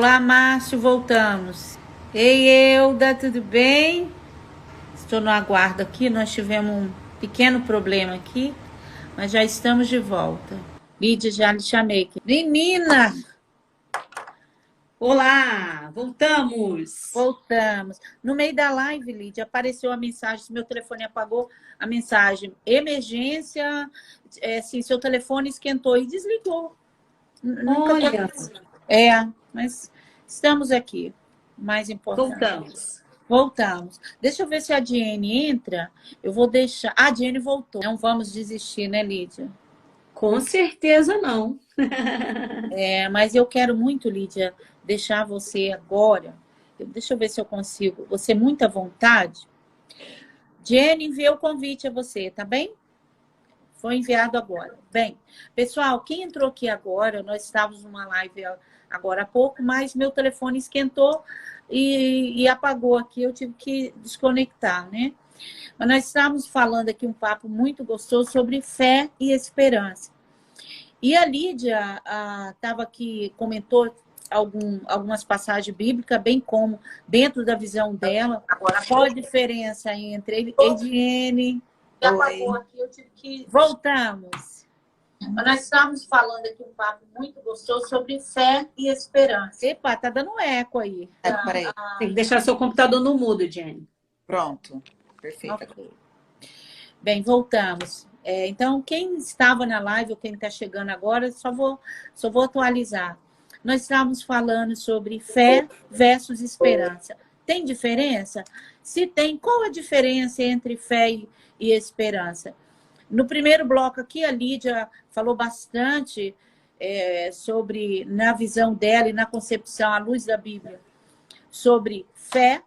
Olá, Márcio, voltamos. Ei, Euda, tudo bem? Estou no aguardo aqui, nós tivemos um pequeno problema aqui, mas já estamos de volta. Lídia, já lhe chamei aqui. Menina! Olá, voltamos. Voltamos. No meio da live, Lídia, apareceu a mensagem, se meu telefone apagou, a mensagem, emergência, assim, seu telefone esquentou e desligou. Nunca Olha, aconteceu. Mas estamos aqui. Mais importante. voltamos. Voltamos. Deixa eu ver se a Diene entra. Eu vou deixar. A Diene voltou. Não vamos desistir, né, Lídia? Com certeza não. Mas eu quero muito, Lídia, deixar você agora. Deixa eu ver se eu consigo. Você muita vontade. Diene enviou o convite a você, tá bem? Foi enviado agora. Bem, pessoal, quem entrou aqui agora, nós estávamos numa live agora há pouco, mas meu telefone esquentou e apagou aqui, eu tive que desconectar, né? Mas nós estávamos falando aqui um papo muito gostoso sobre fé e esperança. E a Lídia estava aqui, comentou algumas passagens bíblicas, bem como dentro da visão dela, qual a diferença entre Ediene. Apagou aqui, eu tive que. Voltamos. Mas nós estávamos falando aqui um papo muito gostoso sobre fé e esperança. Epa, tá dando eco aí. Peraí. Tem que deixar seu computador no mudo, Jenny. Pronto. Perfeito. Okay. Bem, voltamos. Então, quem estava na live ou quem está chegando agora, só vou atualizar. Nós estávamos falando sobre fé versus esperança. Tem diferença? Se tem, qual a diferença entre fé e esperança? No primeiro bloco aqui, a Lídia falou bastante sobre, na visão dela e na concepção, à luz da Bíblia, sobre fé,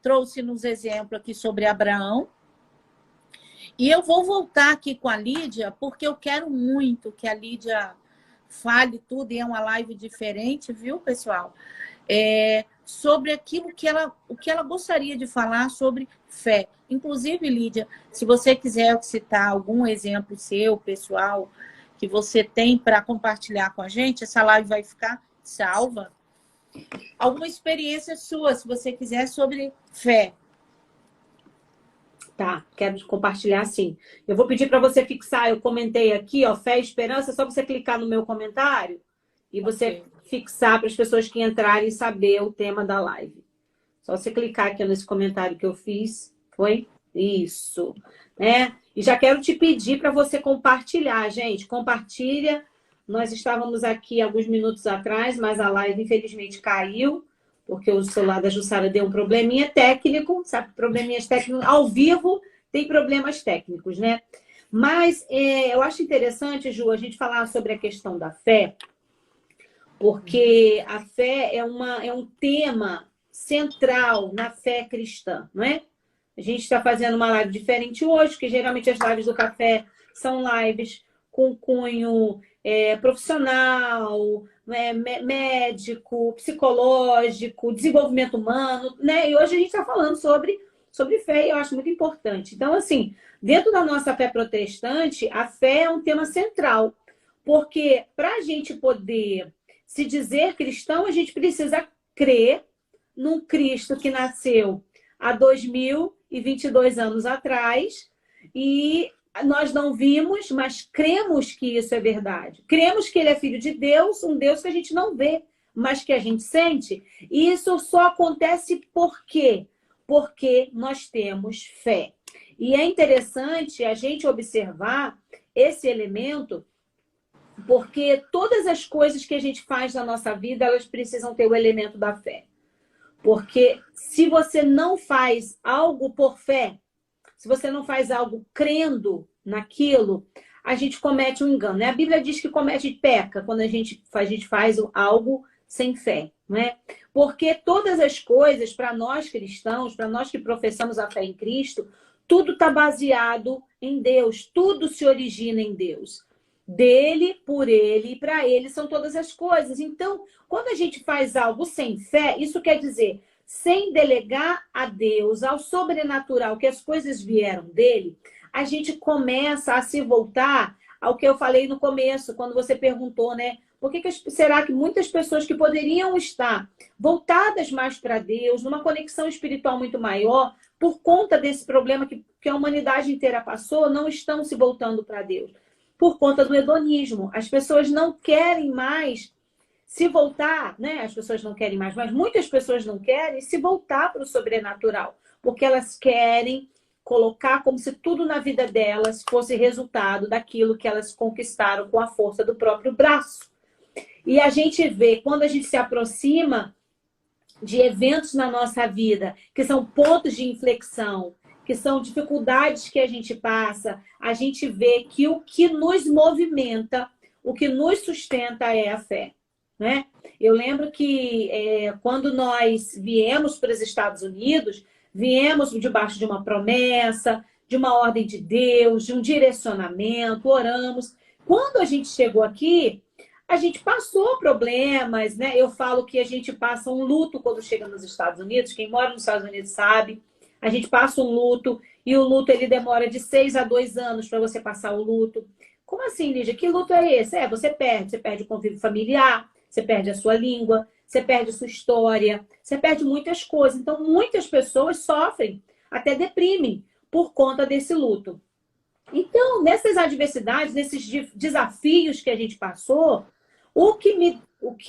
trouxe-nos exemplo aqui sobre Abraão. E eu vou voltar aqui com a Lídia, porque eu quero muito que a Lídia fale tudo, e é uma live diferente, viu, pessoal? Sobre aquilo o que ela gostaria de falar sobre fé. Inclusive, Lídia, se você quiser citar algum exemplo seu, pessoal, que você tem para compartilhar com a gente, essa live vai ficar salva. Alguma experiência sua, se você quiser, sobre fé. Tá, quero compartilhar sim. Eu vou pedir para você fixar, eu comentei aqui, ó, fé e esperança, é só você clicar no meu comentário e você fixar para as pessoas que entrarem saber o tema da live. Só você clicar aqui nesse comentário que eu fiz. Foi? Isso. E já quero te pedir para você compartilhar, gente. Compartilha. Nós estávamos aqui alguns minutos atrás, mas a live infelizmente caiu, porque o celular da Jussara deu um probleminha técnico, sabe? Probleminhas técnicos. Ao vivo tem problemas técnicos, né? Mas eu acho interessante, Ju, a gente falar sobre a questão da fé, porque a fé é um tema central na fé cristã, não é? A gente está fazendo uma live diferente hoje, porque geralmente as lives do café são lives com cunho profissional, médico, psicológico, desenvolvimento humano, né? E hoje a gente está falando sobre fé e eu acho muito importante. Então, assim, dentro da nossa fé protestante, a fé é um tema central, porque para a gente poder se dizer cristão, a gente precisa crer num Cristo que nasceu há 2022 anos atrás e nós não vimos, mas cremos que isso é verdade. Cremos que ele é filho de Deus, um Deus que a gente não vê, mas que a gente sente. E isso só acontece por quê? Porque nós temos fé. E é interessante a gente observar esse elemento, porque todas as coisas que a gente faz na nossa vida, elas precisam ter o elemento da fé. Porque se você não faz algo por fé, se você não faz algo crendo naquilo, a gente comete um engano. Né? A Bíblia diz que peca quando a gente faz algo sem fé. Não é? Porque todas as coisas, para nós cristãos, para nós que professamos a fé em Cristo, tudo está baseado em Deus, tudo se origina em Deus. Dele, por ele e para ele são todas as coisas. Então, quando a gente faz algo sem fé, isso quer dizer sem delegar a Deus, ao sobrenatural, que as coisas vieram dele, a gente começa a se voltar ao que eu falei no começo, quando você perguntou, né? Por que será que muitas pessoas que poderiam estar voltadas mais para Deus, numa conexão espiritual muito maior, por conta desse problema que a humanidade inteira passou, não estão se voltando para Deus? Por conta do hedonismo. As pessoas não querem mais se voltar, né? As pessoas não querem mais, mas muitas pessoas não querem se voltar para o sobrenatural, porque elas querem colocar como se tudo na vida delas fosse resultado daquilo que elas conquistaram com a força do próprio braço. E a gente vê, quando a gente se aproxima de eventos na nossa vida, que são pontos de inflexão, que são dificuldades que a gente passa, a gente vê que o que nos movimenta, o que nos sustenta é a fé, né? Eu lembro que quando nós viemos para os Estados Unidos, viemos debaixo de uma promessa, de uma ordem de Deus, de um direcionamento, oramos. Quando a gente chegou aqui, a gente passou problemas, né? Eu falo que a gente passa um luto quando chega nos Estados Unidos. Quem mora nos Estados Unidos sabe. A gente passa um luto e o luto ele demora de 6 a 2 anos para você passar o luto. Como assim, Lígia? Que luto é esse? Você perde o convívio familiar, você perde a sua língua, você perde a sua história, você perde muitas coisas. Então, muitas pessoas sofrem, até deprimem por conta desse luto. Então, nessas adversidades, nesses desafios que a gente passou, o que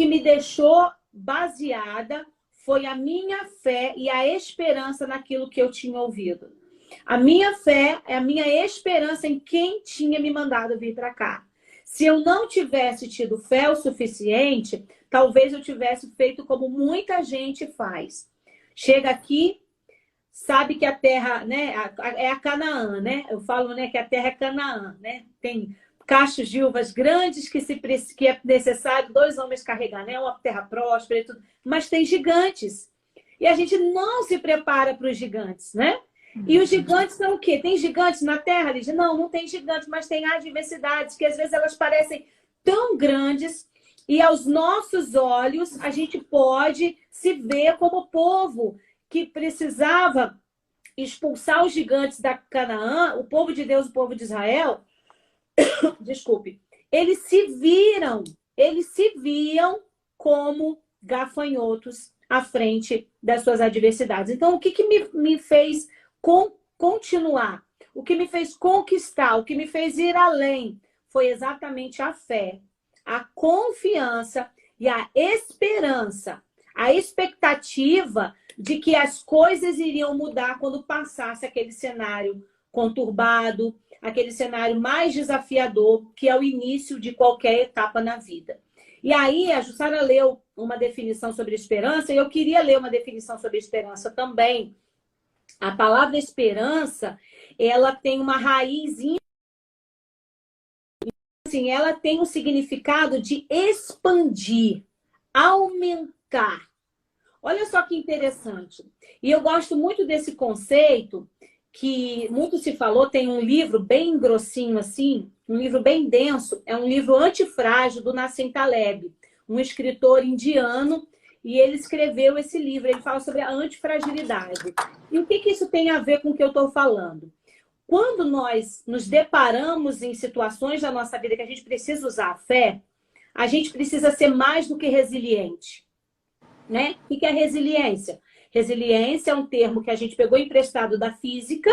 me deixou baseada foi a minha fé e a esperança naquilo que eu tinha ouvido. A minha fé é a minha esperança em quem tinha me mandado vir para cá. Se eu não tivesse tido fé o suficiente, talvez eu tivesse feito como muita gente faz. Chega aqui, sabe que a terra, né, é a Canaã, né? Eu falo, né, que a terra é Canaã, né? Tem cachos de uvas grandes que é necessário 2 homens carregar, né? Uma terra próspera e tudo. Mas tem gigantes. E a gente não se prepara para os gigantes, né? E os gigantes são o quê? Tem gigantes na terra, Lígia? Não, não tem gigantes, mas tem adversidades que às vezes elas parecem tão grandes e aos nossos olhos a gente pode se ver como povo que precisava expulsar os gigantes da Canaã, o povo de Deus, o povo de Israel, desculpe, eles se viam como gafanhotos à frente das suas adversidades. Então, o que me fez continuar? O que me fez conquistar? O que me fez ir além? Foi exatamente a fé, a confiança e a esperança, a expectativa de que as coisas iriam mudar quando passasse aquele cenário conturbado, aquele cenário mais desafiador, que é o início de qualquer etapa na vida. E aí, a Jussara leu uma definição sobre esperança, e eu queria ler uma definição sobre esperança também. A palavra esperança, ela tem uma raiz, assim, ela tem um significado de expandir, aumentar. Olha só que interessante. E eu gosto muito desse conceito, que muito se falou, tem um livro bem grossinho assim, um livro bem denso, é um livro antifrágil do Nassim Taleb, um escritor indiano, e ele escreveu esse livro, ele fala sobre a antifragilidade. E o que isso tem a ver com o que eu estou falando? Quando nós nos deparamos em situações da nossa vida que a gente precisa usar a fé, a gente precisa ser mais do que resiliente, né? O que é resiliência? Resiliência é um termo que a gente pegou emprestado da física,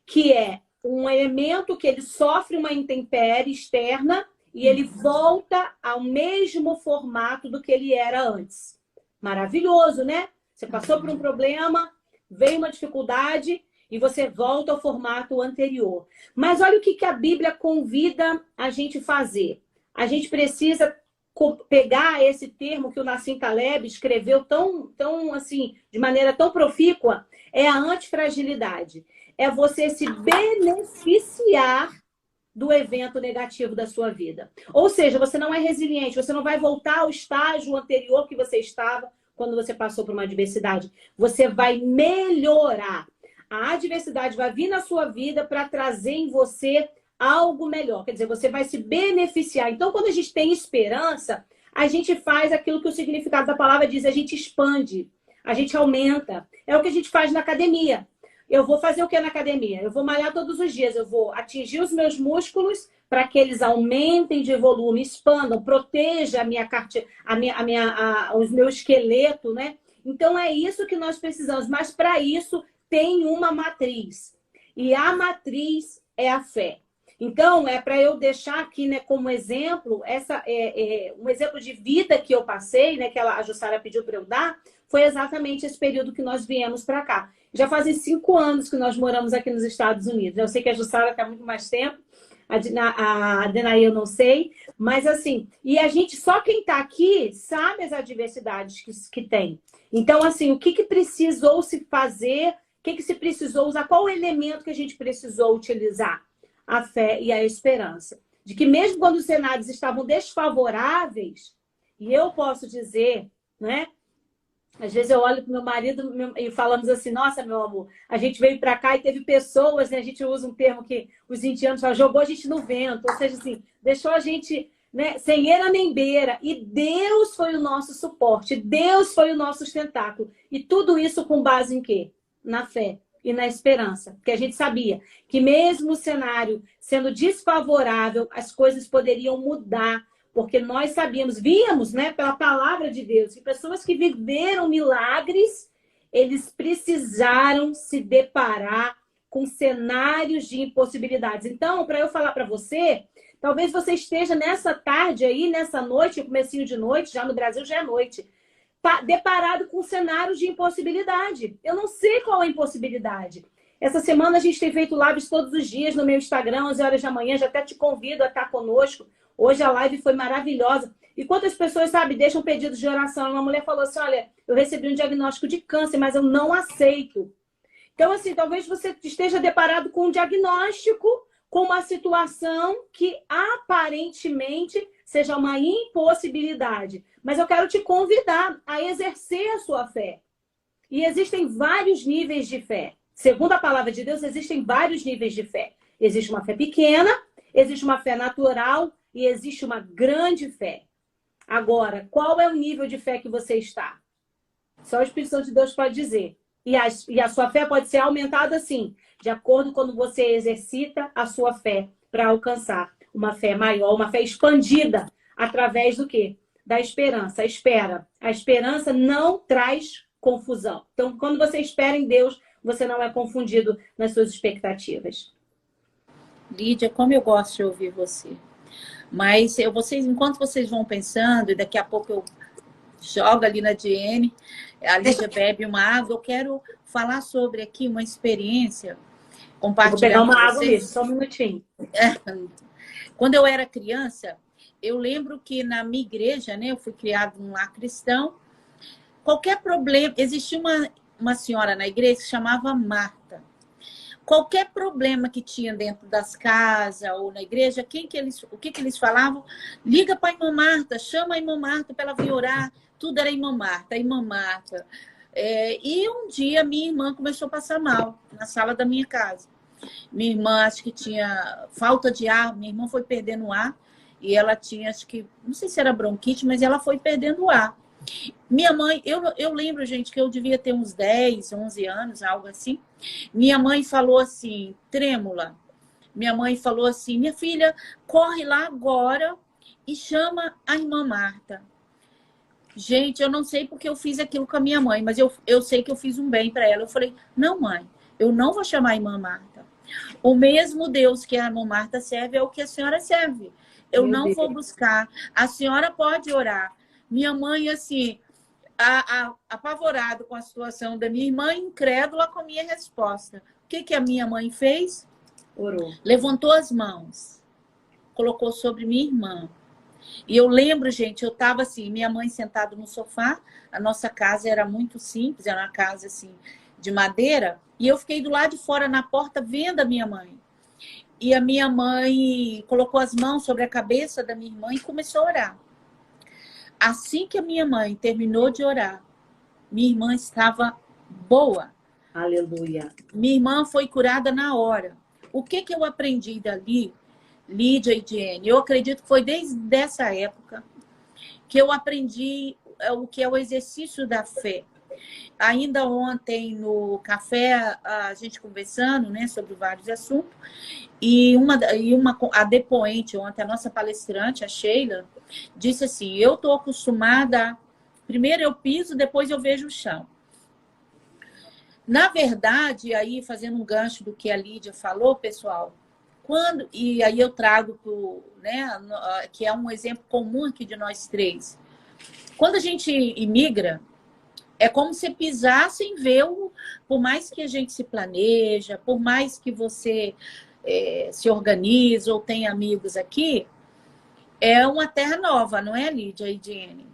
que é um elemento que ele sofre uma intempérie externa e ele volta ao mesmo formato do que ele era antes. Maravilhoso, né? Você passou por um problema, veio uma dificuldade e você volta ao formato anterior. Mas olha o que a Bíblia convida a gente fazer. A gente precisa pegar esse termo que o Nassim Taleb escreveu tão assim, de maneira tão profícua, é a antifragilidade. É você se beneficiar do evento negativo da sua vida. Ou seja, você não é resiliente, você não vai voltar ao estágio anterior que você estava quando você passou por uma adversidade. Você vai melhorar. A adversidade vai vir na sua vida para trazer em você algo melhor. Quer dizer, você vai se beneficiar. Então, quando a gente tem esperança, a gente faz aquilo que o significado da palavra diz, a gente expande, a gente aumenta. É o que a gente faz na academia. Eu vou fazer o que na academia? Eu vou malhar todos os dias, eu vou atingir os meus músculos para que eles aumentem de volume, expandam, proteja os meus esqueletos, né? Então é isso que nós precisamos, mas para isso tem uma matriz. E a matriz é a fé. Então, é para eu deixar aqui, né, como exemplo, um exemplo de vida que eu passei, né, que a Jussara pediu para eu dar, foi exatamente esse período que nós viemos para cá. Já fazem 5 anos que nós moramos aqui nos Estados Unidos. Eu sei que a Jussara está muito mais tempo, a Denaí eu não sei, mas assim, e a gente, só quem está aqui sabe as adversidades que tem. Então, assim, o que precisou se fazer, o que se precisou usar, qual o elemento que a gente precisou utilizar? A fé e a esperança. De que mesmo quando os cenários estavam desfavoráveis, e eu posso dizer, né? Às vezes eu olho para o meu marido e falamos assim, nossa, meu amor, a gente veio para cá e teve pessoas, né? A gente usa um termo que os indianos falam, jogou a gente no vento, ou seja, assim, deixou a gente, né, sem eira nem beira. E Deus foi o nosso suporte, Deus foi o nosso sustentáculo. E tudo isso com base em quê? Na fé e na esperança. Porque a gente sabia que mesmo o cenário sendo desfavorável, as coisas poderiam mudar. Porque nós sabíamos, víamos, né, pela palavra de Deus, que pessoas que viveram milagres, eles precisaram se deparar com cenários de impossibilidades. Então, para eu falar para você, talvez você esteja nessa tarde aí, nessa noite, comecinho de noite, já no Brasil já é noite, deparado com cenários de impossibilidade. Eu não sei qual é a impossibilidade. Essa semana a gente tem feito lives todos os dias no meu Instagram, 11 horas da manhã, já até te convido a estar conosco. Hoje a live foi maravilhosa. E quantas pessoas, sabe, deixam pedidos de oração? Uma mulher falou assim, olha, eu recebi um diagnóstico de câncer, mas eu não aceito. Então, assim, talvez você esteja deparado com um diagnóstico, com uma situação que aparentemente seja uma impossibilidade. Mas eu quero te convidar a exercer a sua fé. E existem vários níveis de fé. Segundo a palavra de Deus, existem vários níveis de fé. Existe uma fé pequena, existe uma fé natural e existe uma grande fé. Agora, qual é o nível de fé que você está? Só o Espírito Santo de Deus pode dizer. E a sua fé pode ser aumentada, sim, de acordo com quando você exercita a sua fé para alcançar uma fé maior, uma fé expandida, através do quê? Da esperança. A esperança não traz confusão. Então, quando você espera em Deus, você não é confundido nas suas expectativas. Lídia, como eu gosto de ouvir você. Mas enquanto vocês vão pensando, e daqui a pouco eu jogo ali na Diene, a Lídia bebe uma água, eu quero falar sobre aqui uma experiência, compartilhar Vou pegar uma com água vocês. mesmo, só um minutinho. Quando eu era criança, eu lembro que na minha igreja, né, eu fui criada num lar cristão, qualquer problema, existia uma senhora na igreja que se chamava Marta. Qualquer problema que tinha dentro das casas ou na igreja, o que eles falavam? Liga para a irmã Marta, chama a irmã Marta para ela vir orar. Tudo era a irmã Marta. E um dia minha irmã começou a passar mal na sala da minha casa. Minha irmã, acho que tinha falta de ar, minha irmã foi perdendo o ar e ela tinha, acho que, não sei se era bronquite, mas ela foi perdendo o ar. Minha mãe, eu lembro, gente, que eu devia ter uns 10, 11 anos, algo assim. Minha mãe falou assim, trêmula. Minha mãe falou assim, minha filha, corre lá agora e chama a irmã Marta. Gente, eu não sei porque eu fiz aquilo com a minha mãe, mas eu sei que eu fiz um bem para ela. Eu falei, não, mãe, eu não vou chamar a irmã Marta. O mesmo Deus que a irmã Marta serve é o que a senhora serve. Eu não vou buscar. A senhora pode orar. Minha mãe, assim, apavorada com a situação da minha irmã, incrédula com a minha resposta. O que a minha mãe fez? Orou. Levantou as mãos, colocou sobre minha irmã. E eu lembro, gente, eu estava assim, minha mãe sentada no sofá, a nossa casa era muito simples, era uma casa assim, de madeira, e eu fiquei do lado de fora na porta vendo a minha mãe. E a minha mãe colocou as mãos sobre a cabeça da minha irmã e começou a orar. Assim que a minha mãe terminou de orar, minha irmã estava boa. Aleluia. Minha irmã foi curada na hora. O que eu aprendi dali, Lídia e Diene? Eu acredito que foi desde essa época que eu aprendi o que é o exercício da fé. Ainda ontem no café, a gente conversando, né, sobre vários assuntos, a depoente ontem, a nossa palestrante, a Sheila, disse assim, eu estou acostumada, primeiro eu piso, depois eu vejo o chão. Na verdade, aí fazendo um gancho do que a Lídia falou, pessoal, e aí eu trago, né, que é um exemplo comum aqui de nós três. Quando a gente imigra, é como se pisar sem ver, por mais que a gente se planeja, por mais que você se organize ou tenha amigos aqui, é uma terra nova, não é, Lídia e Jenny?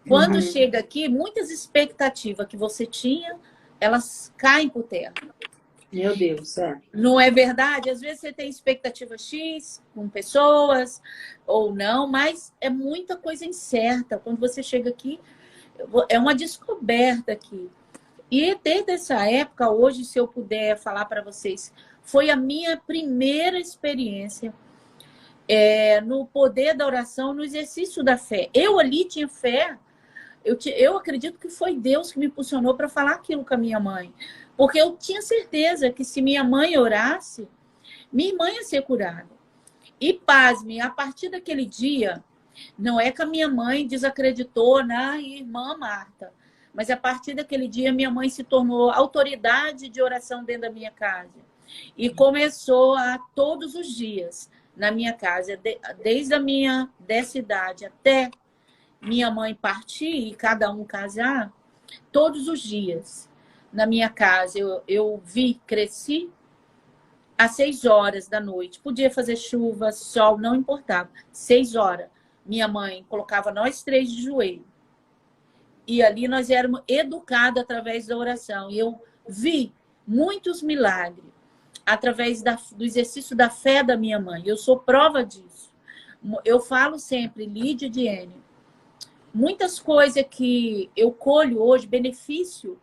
Quando chega aqui, muitas expectativas que você tinha, elas caem por terra. Meu Deus, é. Não é verdade? Às vezes você tem expectativa X com pessoas ou não, mas é muita coisa incerta. Quando você chega aqui, é uma descoberta aqui. E desde essa época, hoje, se eu puder falar para vocês, foi a minha primeira experiência no poder da oração, no exercício da fé. Eu ali tinha fé, eu acredito que foi Deus que me impulsionou para falar aquilo com a minha mãe. Porque eu tinha certeza que se minha mãe orasse, minha irmã ia ser curada. E pasme, a partir daquele dia, não é que a minha mãe desacreditou na irmã Marta, mas a partir daquele dia, minha mãe se tornou autoridade de oração dentro da minha casa. E começou a todos os dias na minha casa, desde dessa idade até minha mãe partir e cada um casar, todos os dias na minha casa eu cresci às 6 horas da noite. Podia fazer chuva, sol, não importava. 6 horas. Minha mãe colocava nós três de joelho. E ali nós éramos educados através da oração. E eu vi muitos milagres através do exercício da fé da minha mãe. Eu sou prova disso. Eu falo sempre, Lídia e Diene, muitas coisas que eu colho hoje, benefício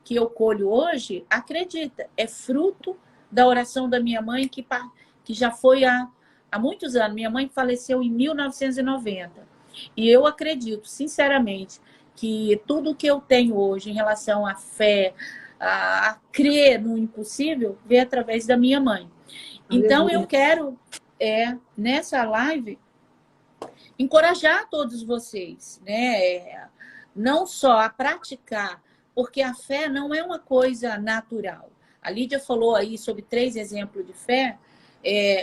que eu colho hoje, acredita, é fruto da oração da minha mãe, que já foi há muitos anos. Minha mãe faleceu em 1990. E eu acredito, sinceramente, que tudo que eu tenho hoje em relação à fé, a crer no impossível, veio através da minha mãe. Então, eu quero, nessa live, encorajar todos vocês, né? Não só a praticar, porque a fé não é uma coisa natural. A Lídia falou aí sobre 3 exemplos de fé.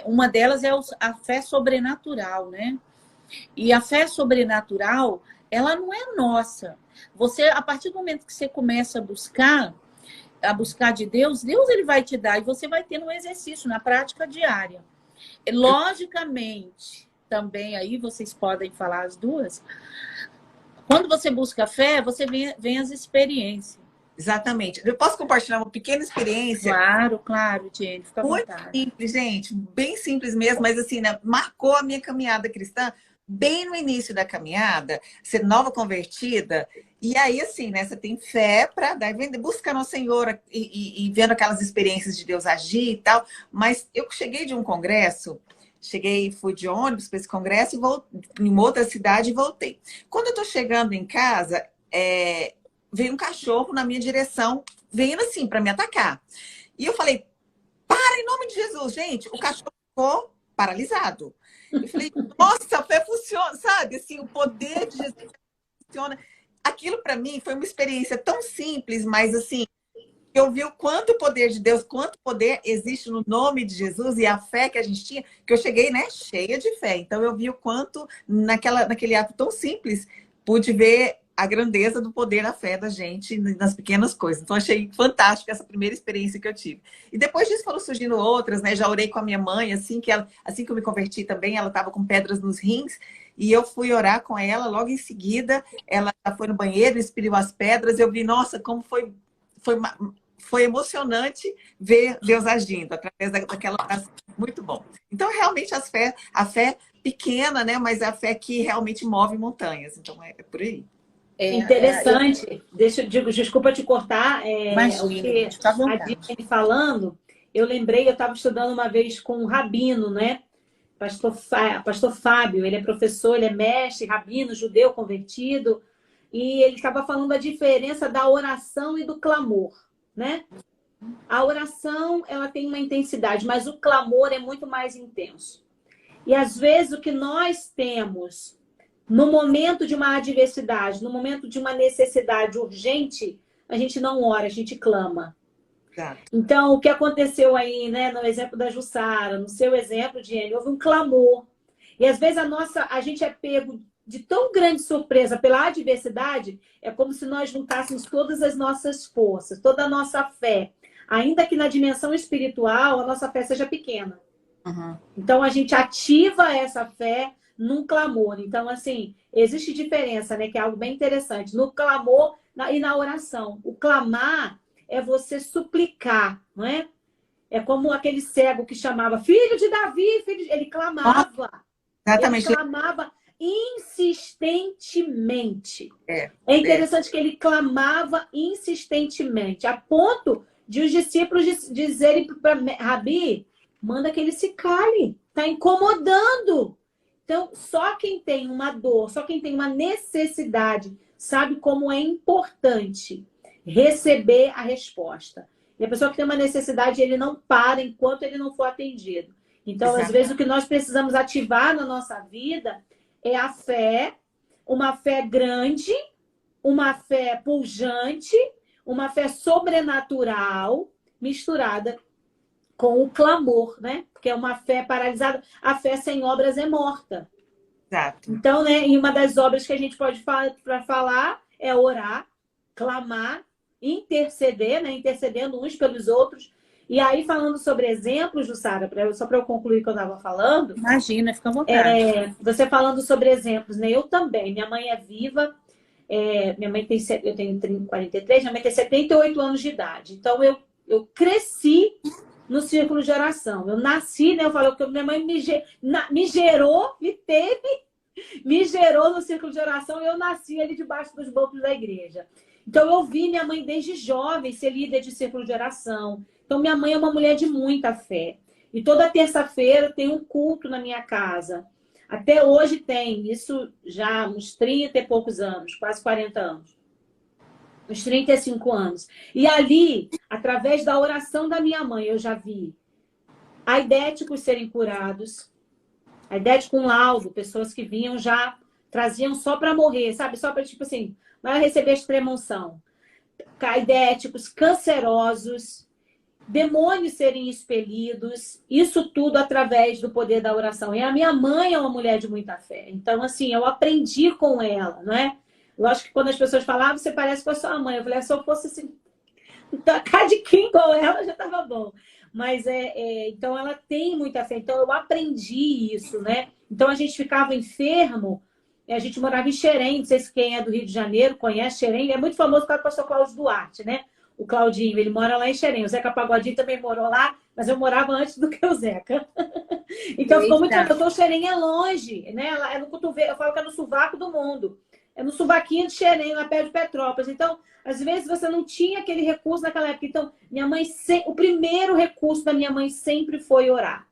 Uma delas é a fé sobrenatural, né? E a fé sobrenatural, ela não é nossa. Você, a partir do momento que você começa a buscar de Deus, ele vai te dar e você vai ter no exercício, na prática diária. Logicamente, também aí vocês podem falar as duas. Quando você busca fé, você vem as experiências. Exatamente. Eu posso compartilhar uma pequena experiência? Claro, Jenny, fica à vontade. Muito simples, gente, bem simples mesmo, mas assim, né, marcou a minha caminhada cristã bem no início da caminhada, ser nova convertida, e aí assim, né, você tem fé para buscando ao Senhor e vendo aquelas experiências de Deus agir e tal, mas eu cheguei de um congresso, fui de ônibus para esse congresso e voltei em uma outra cidade e voltei. Quando eu tô chegando em casa, veio um cachorro na minha direção, vindo assim, para me atacar. E eu falei, para em nome de Jesus, gente. O cachorro ficou paralisado. Eu falei, nossa, a fé funciona, sabe? Assim, o poder de Jesus funciona. Aquilo para mim foi uma experiência tão simples, mas assim, eu vi o quanto poder de Deus, quanto poder existe no nome de Jesus e a fé que a gente tinha, que eu cheguei, né, cheia de fé. Então eu vi o quanto naquele ato tão simples, pude ver a grandeza do poder da fé da gente nas pequenas coisas. Então, achei fantástico essa primeira experiência que eu tive. E depois disso foram surgindo outras, né? Já orei com a minha mãe, assim que eu me converti também, ela estava com pedras nos rins, e eu fui orar com ela, logo em seguida, ela foi no banheiro, expeliu as pedras, eu vi, nossa, como foi emocionante ver Deus agindo, através daquela oração. Muito bom. Então, realmente, a fé pequena, né? Mas a fé que realmente move montanhas. Então, é por aí. Interessante. Desculpa te cortar. Imagina, o que fica à vontade. a Diane falando, eu lembrei, eu estava estudando uma vez com um rabino, né? Pastor Fábio, ele é professor, ele é mestre, rabino, judeu convertido. e ele estava falando da diferença da oração e do clamor, né? A oração, ela tem uma intensidade, mas o clamor é muito mais intenso. E às vezes o que nós temos no momento de uma adversidade, no momento de uma necessidade urgente, a gente não ora, a gente clama. Exato. Então, o que aconteceu aí, né, no exemplo da Jussara, no seu exemplo, Jenny, houve um clamor. E às vezes a gente é pego de tão grande surpresa pela adversidade, é como se nós juntássemos todas as nossas forças, toda a nossa fé. Ainda que na dimensão espiritual a nossa fé seja pequena. Uhum. Então, a gente ativa essa fé num clamor. Então, assim, existe diferença, né? Que é algo bem interessante. No clamor e na oração. O clamar é você suplicar, não é? É como aquele cego que chamava filho de Davi, ele clamava. Exatamente. Ele clamava insistentemente. É interessante que ele clamava insistentemente, a ponto de os discípulos dizerem para Rabi, manda que ele se cale, está incomodando. Então, só quem tem uma dor, só quem tem uma necessidade, sabe como é importante receber a resposta. E a pessoa que tem uma necessidade, ele não para enquanto ele não for atendido. Então, às vezes, o que nós precisamos ativar na nossa vida é a fé, uma fé grande, uma fé pujante, uma fé sobrenatural, misturada com o clamor, né? Porque é uma fé paralisada. A fé sem obras é morta. Exato. Então, né? E uma das obras que a gente pode falar é orar, clamar, interceder, né? Intercedendo uns pelos outros. E aí, falando sobre exemplos, Jussara, só para eu concluir o que eu estava falando. Imagina, fica à vontade. Você falando sobre exemplos, né? Eu também. Minha mãe é viva. Minha mãe tem... Eu tenho 43, minha mãe tem 78 anos de idade. Então, eu cresci no círculo de oração. Eu nasci, né? Eu falo que minha mãe me gerou, me gerou no círculo de oração e eu nasci ali debaixo dos bancos da igreja. Então, eu vi minha mãe desde jovem ser líder de círculo de oração. Então, minha mãe é uma mulher de muita fé. E toda terça-feira tem um culto na minha casa. Até hoje tem, isso já há uns 30 e poucos anos, quase 40 anos. Uns 35 anos. E ali, através da oração da minha mãe, eu já vi aidéticos serem curados, aidético com laudo, pessoas que vinham já, traziam só para morrer, sabe? Só para, tipo assim, vai receber extrema-unção. Aidéticos, cancerosos, demônios serem expelidos, isso tudo através do poder da oração. E a minha mãe é uma mulher de muita fé. Então, assim, eu aprendi com ela, não é? Lógico que quando as pessoas falavam, você parece com a sua mãe. Eu falei, se eu fosse assim, tacar de quem igual ela, já estava bom. Mas, então, ela tem muita fé. Então, eu aprendi isso, né? Então, a gente ficava enfermo. A gente morava em Xerém. Não sei se quem é do Rio de Janeiro conhece Xerém. Ele é muito famoso por causa do pastor Cláudio Duarte, né? O Claudinho, ele mora lá em Xerém. O Zeca Pagodinho também morou lá, mas eu morava antes do que o Zeca. Então, ficou muito famoso. Então, o Xerém é longe, né? É no cotovelo. Eu falo que é no sovaco do mundo. É no subaquinho de Xerém, lá perto de Petrópolis. Então, às vezes, você não tinha aquele recurso naquela época. Então, minha mãe, o primeiro recurso da minha mãe sempre foi orar.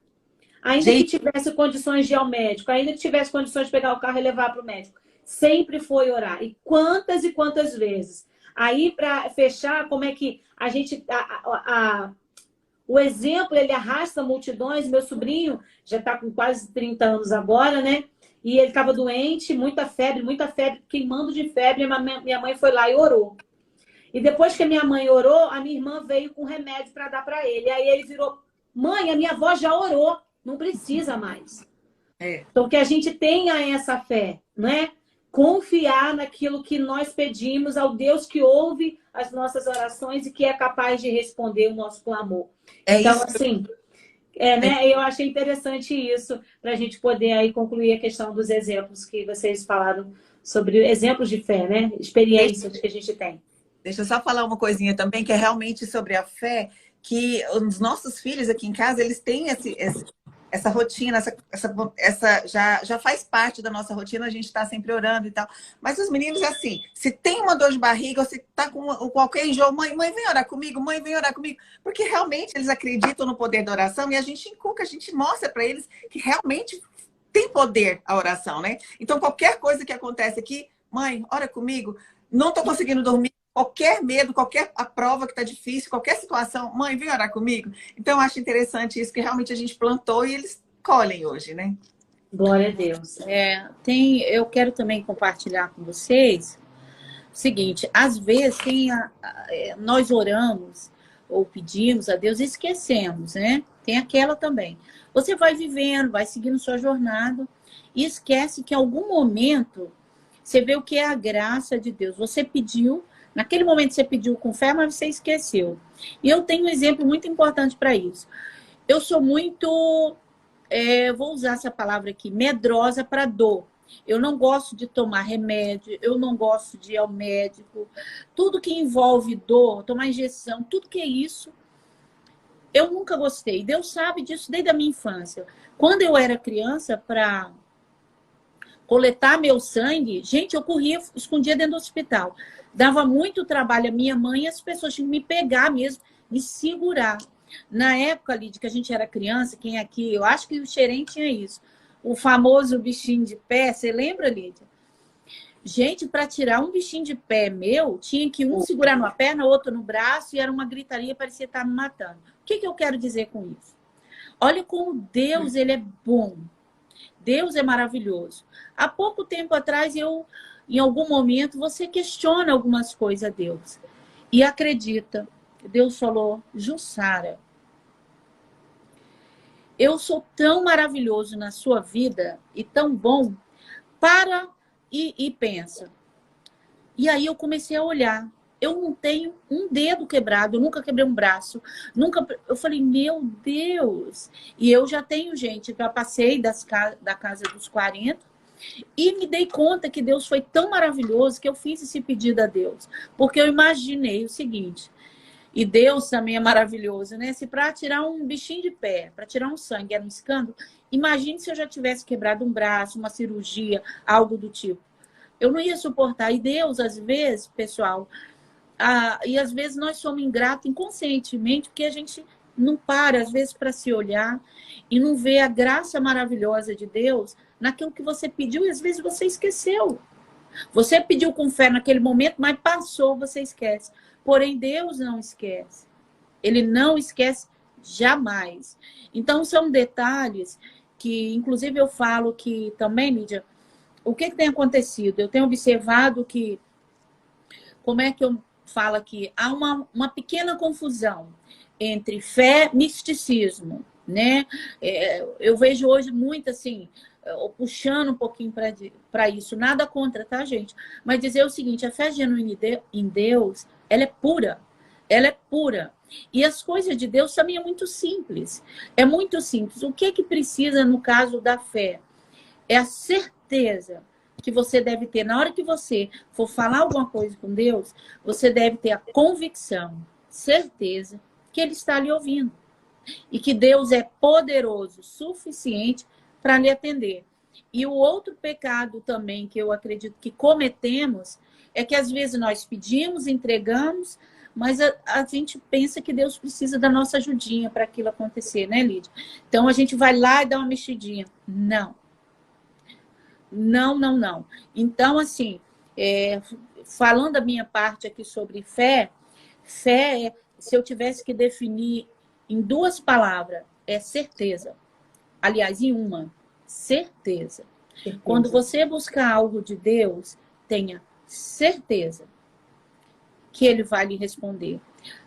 Ainda que tivesse condições de ir ao médico, ainda que tivesse condições de pegar o carro e levar para o médico, sempre foi orar. E quantas vezes? Aí, para fechar, como é que a gente... o exemplo, ele arrasta multidões. Meu sobrinho já está com quase 30 anos agora, né? E ele estava doente, muita febre, queimando de febre. Minha mãe foi lá e orou. E depois que a minha mãe orou, a minha irmã veio com remédio para dar para ele. Aí ele virou, mãe, a minha avó já orou, não precisa mais. Então, que a gente tenha essa fé, né? Confiar naquilo que nós pedimos ao Deus que ouve as nossas orações e que é capaz de responder o nosso clamor. Então, isso. Assim... né? Eu achei interessante isso, para a gente poder aí concluir a questão dos exemplos que vocês falaram sobre exemplos de fé, né? Experiências que a gente tem. Deixa eu só falar uma coisinha também, que é realmente sobre a fé, que os nossos filhos aqui em casa, eles têm essa rotina, essa já faz parte da nossa rotina, a gente está sempre orando e tal. Mas os meninos, assim, se tem uma dor de barriga, ou se está com qualquer enjoo, mãe, vem orar comigo, mãe, vem orar comigo. Porque realmente eles acreditam no poder da oração e a gente inculca, a gente mostra para eles que realmente tem poder a oração, né? Então, qualquer coisa que acontece aqui, mãe, ora comigo, não estou conseguindo dormir, qualquer medo, qualquer a prova que está difícil, qualquer situação, mãe, vem orar comigo. Então, eu acho interessante isso, que realmente a gente plantou e eles colhem hoje, né? Glória a Deus. Eu quero também compartilhar com vocês o seguinte, às vezes nós oramos ou pedimos a Deus e esquecemos, né? Tem aquela também. Você vai vivendo, vai seguindo sua jornada e esquece que em algum momento você vê o que é a graça de Deus. Você pediu, naquele momento você pediu com fé, mas você esqueceu. E eu tenho um exemplo muito importante para isso. Eu sou muito, vou usar essa palavra aqui, medrosa para dor. Eu não gosto de tomar remédio, eu não gosto de ir ao médico. Tudo que envolve dor, tomar injeção, tudo que é isso, eu nunca gostei. Deus sabe disso desde a minha infância. Quando eu era criança, para coletar meu sangue, gente, eu corria, escondia dentro do hospital. Dava muito trabalho a minha mãe e as pessoas tinham que me pegar mesmo, me segurar. Na época ali de que a gente era criança, quem aqui, eu acho que o Xerém tinha isso. O famoso bichinho de pé, você lembra, Lídia? Gente, para tirar um bichinho de pé meu, tinha que um segurar numa perna, outro no braço, e era uma gritaria, parecia estar me matando. O que eu quero dizer com isso? Olha como Deus, ele é bom. Deus é maravilhoso. Há pouco tempo atrás, em algum momento, você questiona algumas coisas a Deus. E acredita. Deus falou, Jussara, eu sou tão maravilhoso na sua vida e tão bom, para e pensa. E aí eu comecei a olhar. Eu não tenho um dedo quebrado, eu nunca quebrei um braço. Eu falei, meu Deus. E eu já tenho, gente, já passei da casa dos 40 e me dei conta que Deus foi tão maravilhoso que eu fiz esse pedido a Deus. Porque eu imaginei o seguinte, e Deus também é maravilhoso, né? Se para tirar um bichinho de pé, para tirar um sangue era um escândalo, imagine se eu já tivesse quebrado um braço, uma cirurgia, algo do tipo. Eu não ia suportar. E Deus, às vezes, pessoal, e às vezes nós somos ingratos inconscientemente, porque a gente não para, às vezes, para se olhar e não vê a graça maravilhosa de Deus naquilo que você pediu e às vezes você esqueceu. Você pediu com fé naquele momento, mas passou, você esquece. Porém, Deus não esquece. Ele não esquece jamais. Então, são detalhes que, inclusive, eu falo que também, Lídia, o que tem acontecido? Eu tenho observado que, como é que eu falo aqui? Há uma pequena confusão entre fé e misticismo, né? Eu vejo hoje muito assim, puxando um pouquinho para isso. Nada contra, tá, gente? Mas dizer o seguinte, a fé genuína em Deus, ela é pura. Ela é pura. E as coisas de Deus também é muito simples. É muito simples. O que precisa no caso da fé? É a certeza que você deve ter. Na hora que você for falar alguma coisa com Deus, você deve ter a convicção, certeza, que Ele está lhe ouvindo. E que Deus é poderoso, suficiente para lhe atender. E o outro pecado também que eu acredito que cometemos é que às vezes nós pedimos, entregamos, mas a gente pensa que Deus precisa da nossa ajudinha para aquilo acontecer, né, Lídia? Então a gente vai lá e dá uma mexidinha. Não. Não, não, não. Então, assim, falando a minha parte aqui sobre fé, fé, se eu tivesse que definir em 2 palavras, é certeza. Aliás, em uma, certeza. Quando você buscar algo de Deus, tenha certeza que Ele vai lhe responder.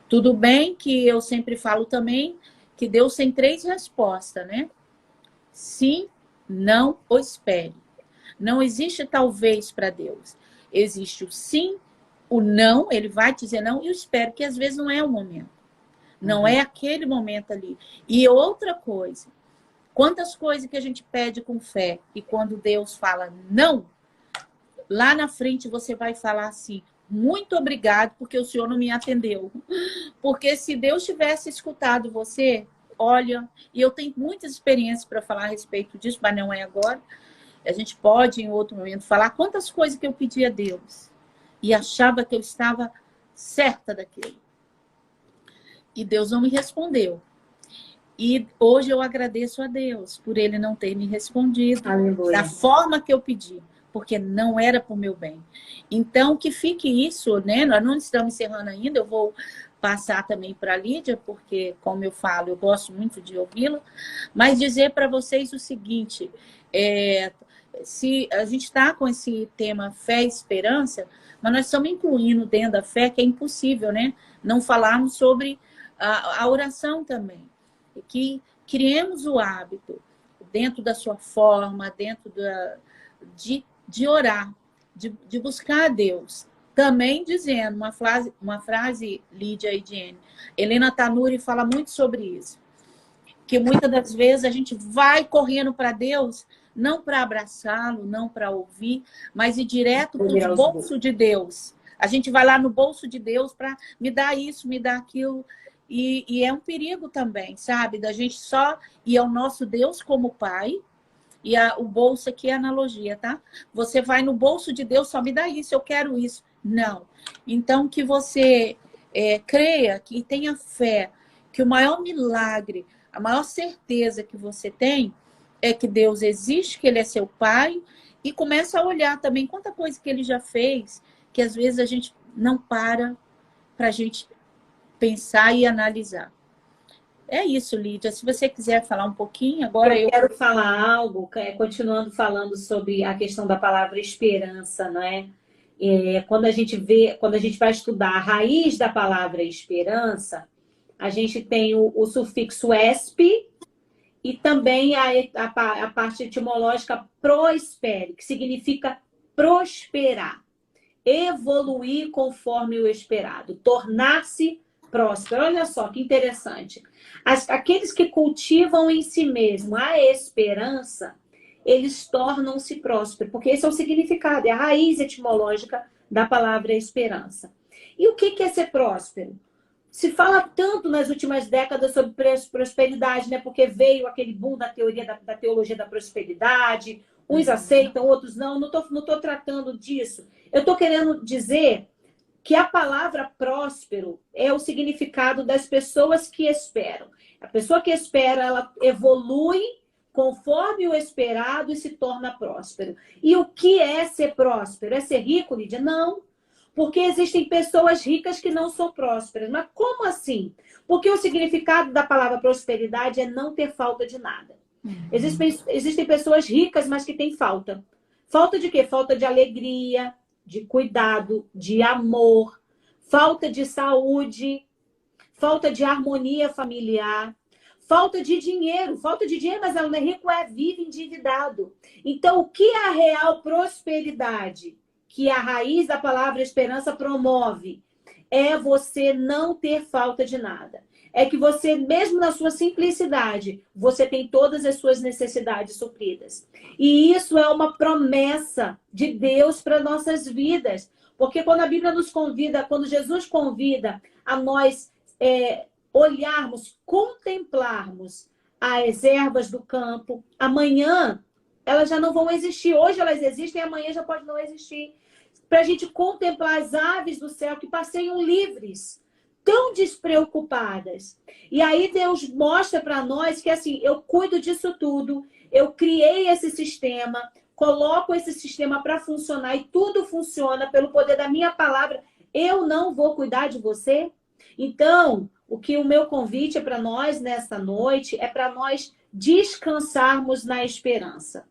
Tudo bem que eu sempre falo também que Deus tem 3 respostas, né? Sim, não ou espere. Não existe talvez para Deus. Existe o sim, o não, Ele vai te dizer não, e o espero, que às vezes não é o momento. Não é aquele momento ali. E outra coisa, quantas coisas que a gente pede com fé e quando Deus fala não, lá na frente você vai falar assim, muito obrigado porque o Senhor não me atendeu. Porque se Deus tivesse escutado você, olha, e eu tenho muitas experiências para falar a respeito disso, mas não é agora. A gente pode, em outro momento, falar quantas coisas que eu pedi a Deus e achava que eu estava certa daquilo. E Deus não me respondeu. E hoje eu agradeço a Deus por Ele não ter me respondido da forma que eu pedi. porque não era para o meu bem. Então, que fique isso, né? Nós não estamos encerrando ainda, eu vou passar também para a Lídia, porque, como eu falo, eu gosto muito de ouvi-la, mas dizer para vocês o seguinte, se a gente está com esse tema fé e esperança, mas nós estamos incluindo dentro da fé, que é impossível, né? Não falarmos sobre a oração também. E que criemos o hábito, dentro da sua forma, dentro de orar, de buscar a Deus. Também dizendo, uma frase, Lídia e Jenny, Helena Tanuri fala muito sobre isso, que muitas das vezes a gente vai correndo para Deus, não para abraçá-lo, não para ouvir, mas ir direto para o bolso de Deus. A gente vai lá no bolso de Deus para me dar isso, me dar aquilo, e é um perigo também, sabe? Da gente só ir ao nosso Deus como Pai, e o bolso aqui é analogia, tá? Você vai no bolso de Deus, só me dá isso, eu quero isso. Não. Então, que você creia, que tenha fé, que o maior milagre, a maior certeza que você tem é que Deus existe, que Ele é seu Pai, e começa a olhar também quanta coisa que Ele já fez, que às vezes a gente não para a gente pensar e analisar. É isso, Lídia. Se você quiser falar um pouquinho, agora eu quero falar algo, continuando falando sobre a questão da palavra esperança, não é? Quando a gente vai estudar a raiz da palavra esperança, a gente tem o sufixo esp e também a parte etimológica prospere, que significa prosperar, evoluir conforme o esperado, tornar-se próspero. Olha só que interessante. Aqueles que cultivam em si mesmo a esperança, eles tornam-se prósperos, porque esse é o significado, é a raiz etimológica da palavra esperança. E o que é ser próspero? Se fala tanto nas últimas décadas sobre prosperidade, né? Porque veio aquele boom da teologia da prosperidade, uns aceitam, outros não. Não tô tratando disso. Eu estou querendo dizer que a palavra próspero é o significado das pessoas que esperam. A pessoa que espera, ela evolui conforme o esperado e se torna próspero. E o que é ser próspero? É ser rico, Lídia? Não. Porque existem pessoas ricas que não são prósperas. Mas como assim? Porque o significado da palavra prosperidade é não ter falta de nada. Existem pessoas ricas, mas que têm falta. Falta de quê? Falta de alegria, de cuidado, de amor, falta de saúde, falta de harmonia familiar, falta de dinheiro, mas ela não é rico, vive endividado. Então, o que é a real prosperidade que a raiz da palavra esperança promove? É você não ter falta de nada. É que você, mesmo na sua simplicidade, você tem todas as suas necessidades supridas. E isso é uma promessa de Deus para nossas vidas. Porque quando a Bíblia nos convida, quando Jesus convida a nós olharmos, contemplarmos as ervas do campo, amanhã elas já não vão existir. Hoje elas existem, amanhã já pode não existir. Para a gente contemplar as aves do céu que passeiam livres, tão despreocupadas. E aí Deus mostra para nós que assim, eu cuido disso tudo, eu criei esse sistema, coloco esse sistema para funcionar e tudo funciona pelo poder da minha palavra. Eu não vou cuidar de você? Então, o meu convite é para nós nessa noite é para nós descansarmos na esperança.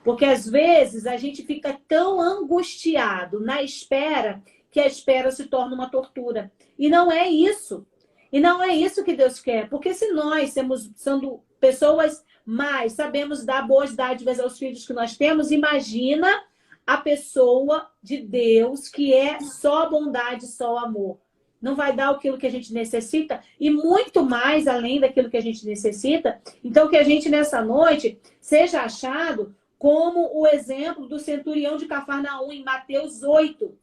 Porque às vezes a gente fica tão angustiado na espera que a espera se torna uma tortura. E não é isso. E não é isso que Deus quer. Porque se nós sendo pessoas mais, sabemos dar boas dádivas aos filhos que nós temos, imagina a pessoa de Deus que é só bondade, só amor. Não vai dar aquilo que a gente necessita e muito mais além daquilo que a gente necessita. Então, que a gente nessa noite seja achado como o exemplo do centurião de Cafarnaum em Mateus 8,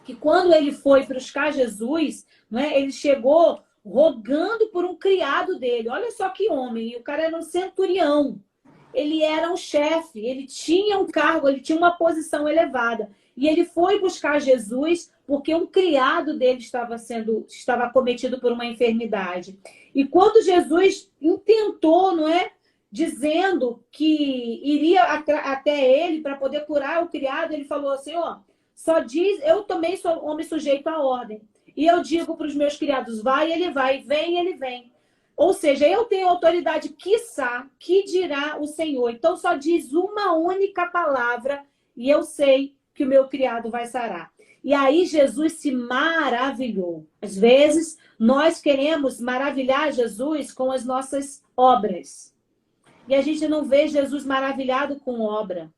que quando ele foi buscar Jesus, né, ele chegou rogando por um criado dele. Olha só que homem, o cara era um centurião. Ele era um chefe, ele tinha um cargo, ele tinha uma posição elevada. E ele foi buscar Jesus porque um criado dele estava acometido por uma enfermidade. E quando Jesus intentou, não é, dizendo que iria até ele para poder curar o criado. Ele falou assim, ó, só diz, eu também sou homem sujeito à ordem. E eu digo para os meus criados, vai, ele vai, vem, ele vem. Ou seja, eu tenho autoridade, quiçá, que dirá o Senhor. Então só diz uma única palavra e eu sei que o meu criado vai sarar. E aí Jesus se maravilhou. Às vezes, nós queremos maravilhar Jesus com as nossas obras. E a gente não vê Jesus maravilhado com obra.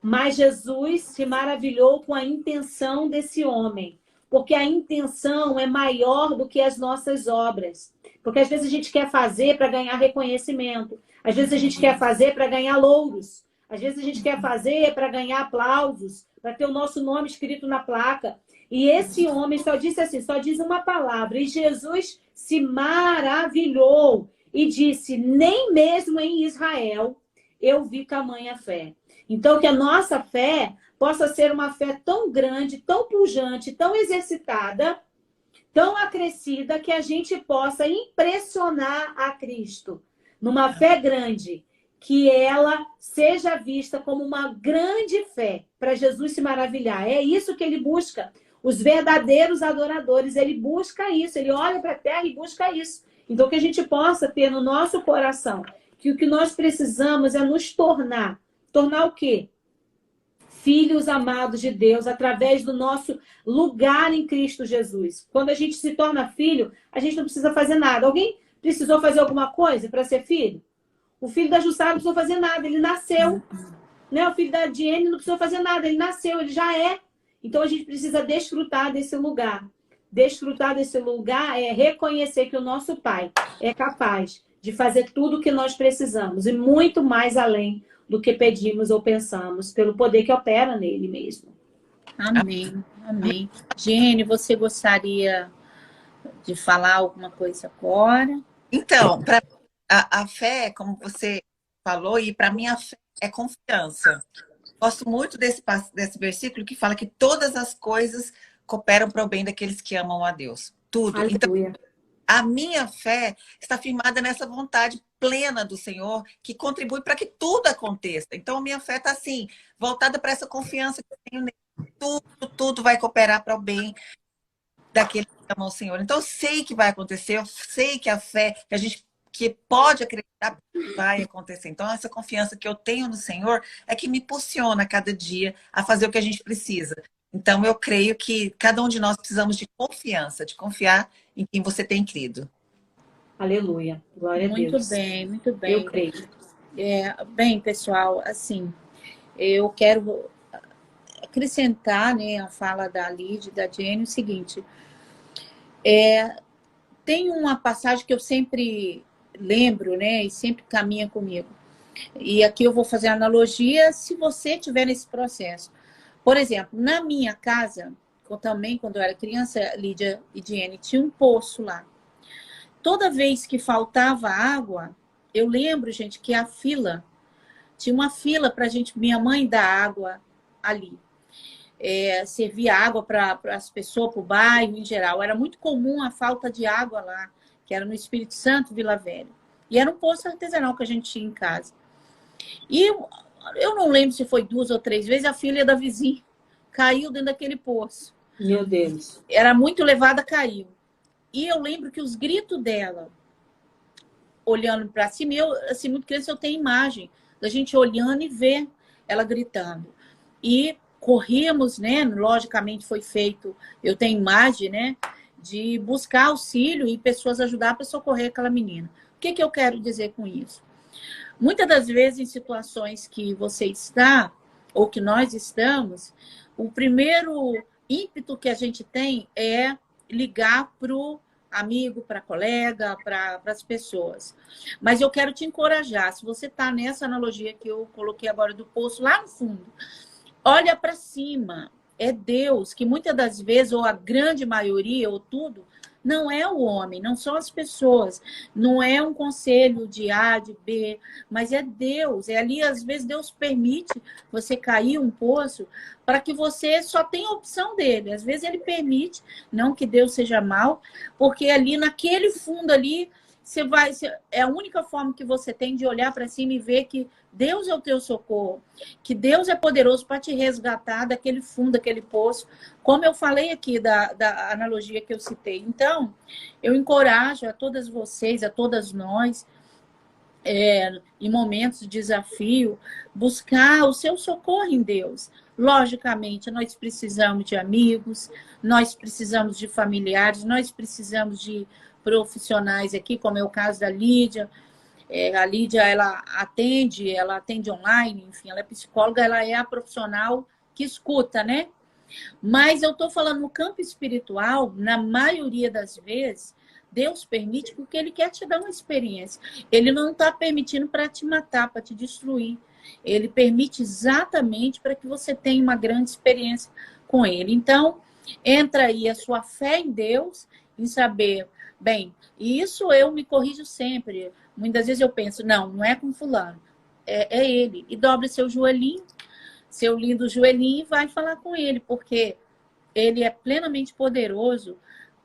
Mas Jesus se maravilhou com a intenção desse homem. Porque a intenção é maior do que as nossas obras. Porque às vezes a gente quer fazer para ganhar reconhecimento. Às vezes a gente quer fazer para ganhar louros. Às vezes a gente quer fazer para ganhar aplausos, para ter o nosso nome escrito na placa. E esse homem só disse assim, só diz uma palavra. E Jesus se maravilhou e disse, nem mesmo em Israel eu vi tamanha fé. Então, que a nossa fé possa ser uma fé tão grande, tão pujante, tão exercitada, tão acrescida, que a gente possa impressionar a Cristo numa fé grande, que ela seja vista como uma grande fé, para Jesus se maravilhar. É isso que ele busca. Os verdadeiros adoradores, ele busca isso, ele olha para a terra e busca isso. Então, que a gente possa ter no nosso coração que o que nós precisamos é nos tornar. Tornar o quê? Filhos amados de Deus, através do nosso lugar em Cristo Jesus. Quando a gente se torna filho, a gente não precisa fazer nada. Alguém precisou fazer alguma coisa para ser filho? O filho da Jussara não precisou fazer nada, ele nasceu. Né? O filho da Diene não precisou fazer nada, ele nasceu, ele já é. Então a gente precisa desfrutar desse lugar. Desfrutar desse lugar é reconhecer que o nosso Pai é capaz de fazer tudo o que nós precisamos e muito mais além do que pedimos ou pensamos, pelo poder que opera nele mesmo. Amém, amém. Gene, você gostaria de falar alguma coisa agora? Então, a fé, como você falou, e para mim a fé é confiança. Gosto muito desse versículo que fala que todas as coisas cooperam para o bem daqueles que amam a Deus. Tudo. Aleluia. Então, a minha fé está firmada nessa vontade plena do Senhor, que contribui para que tudo aconteça. Então, a minha fé está assim, voltada para essa confiança que eu tenho nele. Tudo vai cooperar para o bem daqueles que amam o Senhor. Então, eu sei que vai acontecer, eu sei que a fé, que a gente que pode acreditar que vai acontecer. Então, essa confiança que eu tenho no Senhor é que me impulsiona a cada dia a fazer o que a gente precisa. Então, eu creio que cada um de nós precisamos de confiança, de confiar em quem você tem crido. Aleluia. Glória a Deus. Muito bem, muito bem. Eu creio. Bem, pessoal, assim, eu quero acrescentar, né, a fala da Lídia e da Jenny o seguinte. Tem uma passagem que eu sempre lembro, né, e sempre caminha comigo. E aqui eu vou fazer analogia se você estiver nesse processo. Por exemplo, na minha casa, também quando eu era criança, Lídia e Jenny, tinha um poço lá. Toda vez que faltava água, eu lembro, gente, que tinha uma fila para minha mãe dar água ali. Servia água para as pessoas, para o bairro em geral. Era muito comum a falta de água lá, que era no Espírito Santo, Vila Velha. E era um poço artesanal que a gente tinha em casa. E eu não lembro se foi 2 ou 3 vezes, a filha da vizinha caiu dentro daquele poço. Meu Deus. Era muito elevada, caiu. E eu lembro que os gritos dela, olhando para cima, eu, assim, muito criança, eu tenho imagem da gente olhando e ver ela gritando. E corríamos, né? Logicamente foi feito, eu tenho imagem, né? De buscar auxílio e pessoas ajudar para socorrer aquela menina. O que eu quero dizer com isso? Muitas das vezes, em situações que você está, ou que nós estamos, o primeiro ímpeto que a gente tem é ligar para o amigo, para a colega, para as pessoas. Mas eu quero te encorajar, se você está nessa analogia que eu coloquei agora do poço, lá no fundo, olha para cima. É Deus, que muitas das vezes, ou a grande maioria, ou tudo, não é o homem, não são as pessoas, não é um conselho de A, de B, mas é Deus. É ali, às vezes, Deus permite você cair um poço para que você só tenha a opção dele. Às vezes ele permite, não que Deus seja mau, porque ali naquele fundo ali, é a única forma que você tem de olhar para cima e ver que Deus é o teu socorro, que Deus é poderoso para te resgatar daquele fundo, daquele poço, como eu falei aqui da analogia que eu citei. Então, eu encorajo a todas vocês, a todas nós, em momentos de desafio, buscar o seu socorro em Deus. Logicamente, nós precisamos de amigos, nós precisamos de familiares, nós precisamos de profissionais aqui, como é o caso da Lídia. A Lídia, ela atende online, enfim, ela é psicóloga, ela é a profissional que escuta, né? Mas eu estou falando no campo espiritual, na maioria das vezes, Deus permite porque Ele quer te dar uma experiência. Ele não está permitindo para te matar, para te destruir. Ele permite exatamente para que você tenha uma grande experiência com Ele. Então, entra aí a sua fé em Deus, em saber, bem, e isso eu me corrijo sempre. Muitas vezes eu penso, não é com fulano, é Ele. E dobre seu joelhinho, seu lindo joelhinho, e vai falar com Ele, porque Ele é plenamente poderoso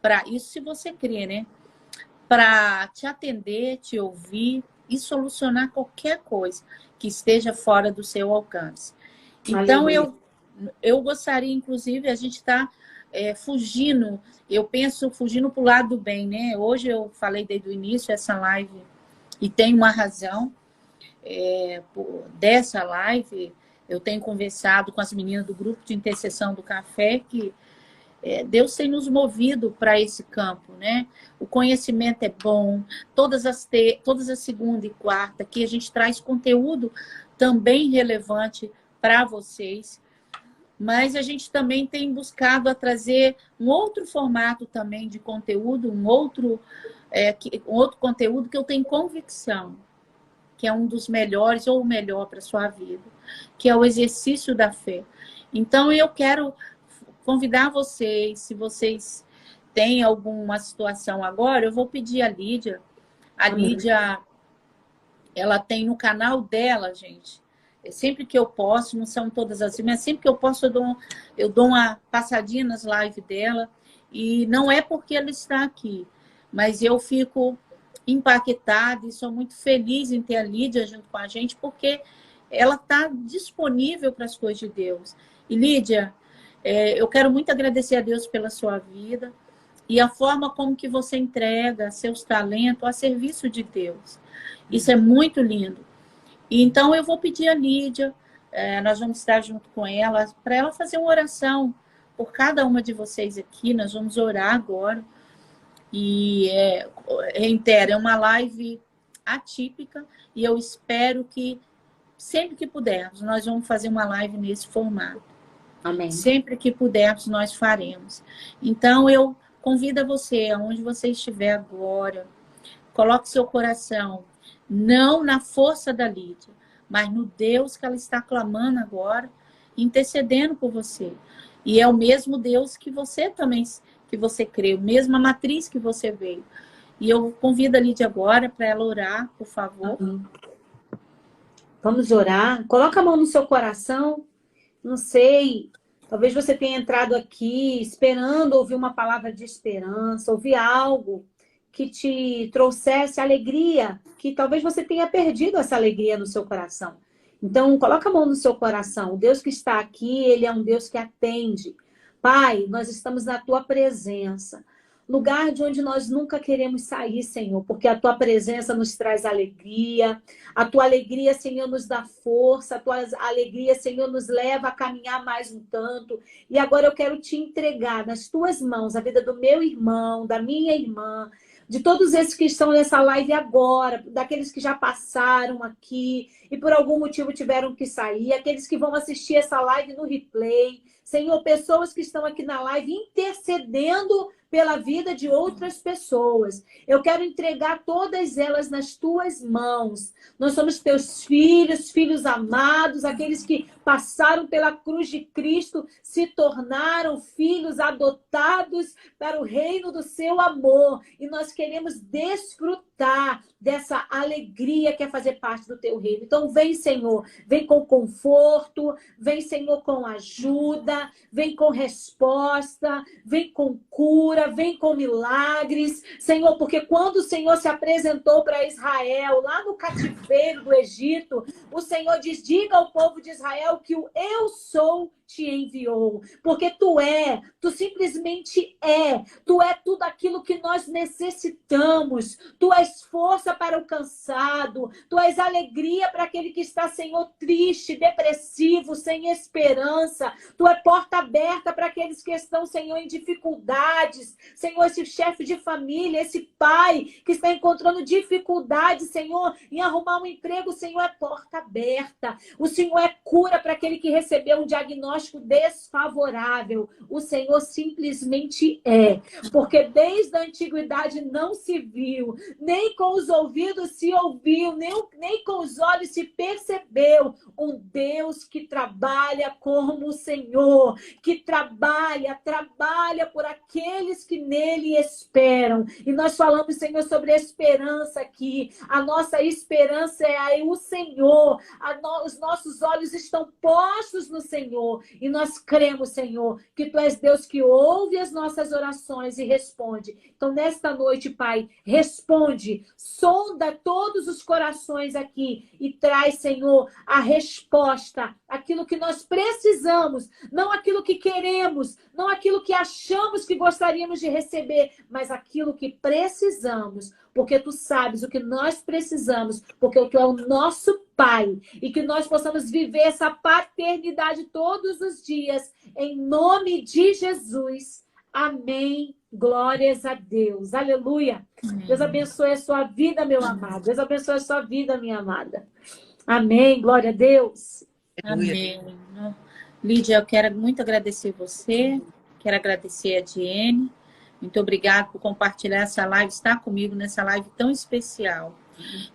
para isso, se você crê, né? Para te atender, te ouvir e solucionar qualquer coisa que esteja fora do seu alcance. Então, eu gostaria, inclusive, a gente está fugindo, eu penso fugindo para o lado do bem, né? Hoje eu falei desde o início essa live e tem uma razão dessa live. Eu tenho conversado com as meninas do grupo de intercessão do café que Deus tem nos movido para esse campo, né? O conhecimento é bom. Todas as segunda e quarta que a gente traz conteúdo também relevante para vocês. Mas a gente também tem buscado a trazer um outro formato também de conteúdo, um outro conteúdo que eu tenho convicção que é um dos melhores ou o melhor para a sua vida, que é o exercício da fé. Então, eu quero convidar vocês, se vocês têm alguma situação agora, eu vou pedir a Lídia. A Lídia, ela tem no canal dela, gente, sempre que eu posso, não são todas as vezes, mas sempre que eu posso, eu dou uma passadinha nas lives dela, e não é porque ela está aqui, mas eu fico impactada e sou muito feliz em ter a Lídia junto com a gente, porque ela está disponível para as coisas de Deus. E Lídia, eu quero muito agradecer a Deus pela sua vida e a forma como que você entrega seus talentos a serviço de Deus. Isso é muito lindo. E então eu vou pedir a Lídia, nós vamos estar junto com ela, para ela fazer uma oração por cada uma de vocês aqui. Nós vamos orar agora. E, reitero, é uma live atípica e eu espero que sempre que pudermos, nós vamos fazer uma live nesse formato. Amém. Sempre que pudermos, nós faremos. Então, eu convido a você, aonde você estiver agora, coloque seu coração, não na força da Lídia, mas no Deus que ela está clamando agora, intercedendo por você. E é o mesmo Deus que você também, que você crê, a mesma matriz que você veio. E eu convido a Lídia agora para ela orar, por favor. Vamos orar. Coloca a mão no seu coração. Não sei, talvez você tenha entrado aqui esperando ouvir uma palavra de esperança, ouvir algo que te trouxesse alegria, que talvez você tenha perdido essa alegria no seu coração. Então, coloca a mão no seu coração. O Deus que está aqui, Ele é um Deus que atende. Pai, nós estamos na Tua presença. Lugar de onde nós nunca queremos sair, Senhor, porque a Tua presença nos traz alegria. A Tua alegria, Senhor, nos dá força. A Tua alegria, Senhor, nos leva a caminhar mais um tanto. E agora eu quero te entregar nas Tuas mãos a vida do meu irmão, da minha irmã, de todos esses que estão nessa live agora, daqueles que já passaram aqui e por algum motivo tiveram que sair, aqueles que vão assistir essa live no replay. Senhor, pessoas que estão aqui na live intercedendo pela vida de outras pessoas. Eu quero entregar todas elas nas Tuas mãos. Nós somos Teus filhos, filhos amados, aqueles que passaram pela cruz de Cristo, se tornaram filhos adotados para o reino do Seu amor. E nós queremos desfrutar dessa alegria que é fazer parte do teu reino. Então vem, Senhor, vem com conforto, vem, Senhor, com ajuda, vem com resposta, vem com cura, vem com milagres, Senhor, porque quando o Senhor se apresentou para Israel, lá no cativeiro do Egito, o Senhor diz, diga ao povo de Israel que o eu sou te enviou, porque tu simplesmente tu é tudo aquilo que nós necessitamos, tu és força para o cansado, tu és alegria para aquele que está, Senhor, triste, depressivo, sem esperança, tu é porta aberta para aqueles que estão, Senhor, em dificuldades, Senhor, esse chefe de família, esse pai que está encontrando dificuldade, Senhor, em arrumar um emprego, Senhor, é porta aberta, o Senhor é cura para aquele que recebeu um diagnóstico desfavorável. O Senhor simplesmente porque desde a antiguidade não se viu, nem com os ouvidos se ouviu, nem com os olhos se percebeu um Deus que trabalha como o Senhor, que trabalha por aqueles que nele esperam. E nós falamos, Senhor, sobre esperança aqui. A nossa esperança é o Senhor. Os nossos olhos estão postos no Senhor. E nós cremos, Senhor, que Tu és Deus que ouve as nossas orações e responde. Então, nesta noite, Pai, responde, sonda todos os corações aqui e traz, Senhor, a resposta, aquilo que nós precisamos, não aquilo que queremos, não aquilo que achamos que gostaríamos de receber, mas aquilo que precisamos, porque Tu sabes o que nós precisamos, porque Tu é o nosso Pai, e que nós possamos viver essa paternidade todos os dias, em nome de Jesus. Amém. Glórias a Deus. Aleluia. Amém. Deus abençoe a sua vida, meu amado. Deus abençoe a sua vida, minha amada. Amém. Glória a Deus. Amém. Lídia, eu quero muito agradecer você, quero agradecer a Diene. Muito obrigada por compartilhar essa live, estar comigo nessa live tão especial.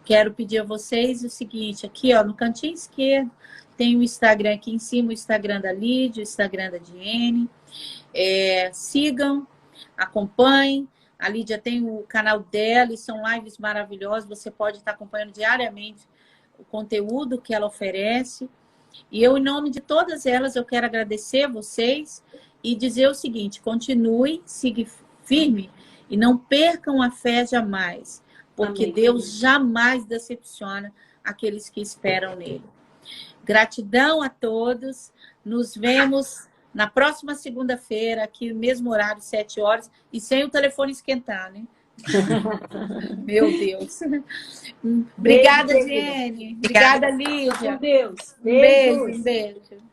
Quero pedir a vocês o seguinte, aqui ó, no cantinho esquerdo, tem o Instagram aqui em cima, o Instagram da Lídia, o Instagram da Diene. Sigam, acompanhem. A Lídia tem o canal dela e são lives maravilhosas. Você pode estar acompanhando diariamente o conteúdo que ela oferece. E eu, em nome de todas elas, eu quero agradecer a vocês e dizer o seguinte, continue, siga firme e não percam a fé jamais, porque amém. Deus jamais decepciona aqueles que esperam nele. Gratidão a todos, nos vemos na próxima segunda-feira, aqui no mesmo horário, 7 horas, e sem o telefone esquentar, né? Meu Deus. Obrigada, Diene. Obrigada, Lídia. Com Deus. Beijo.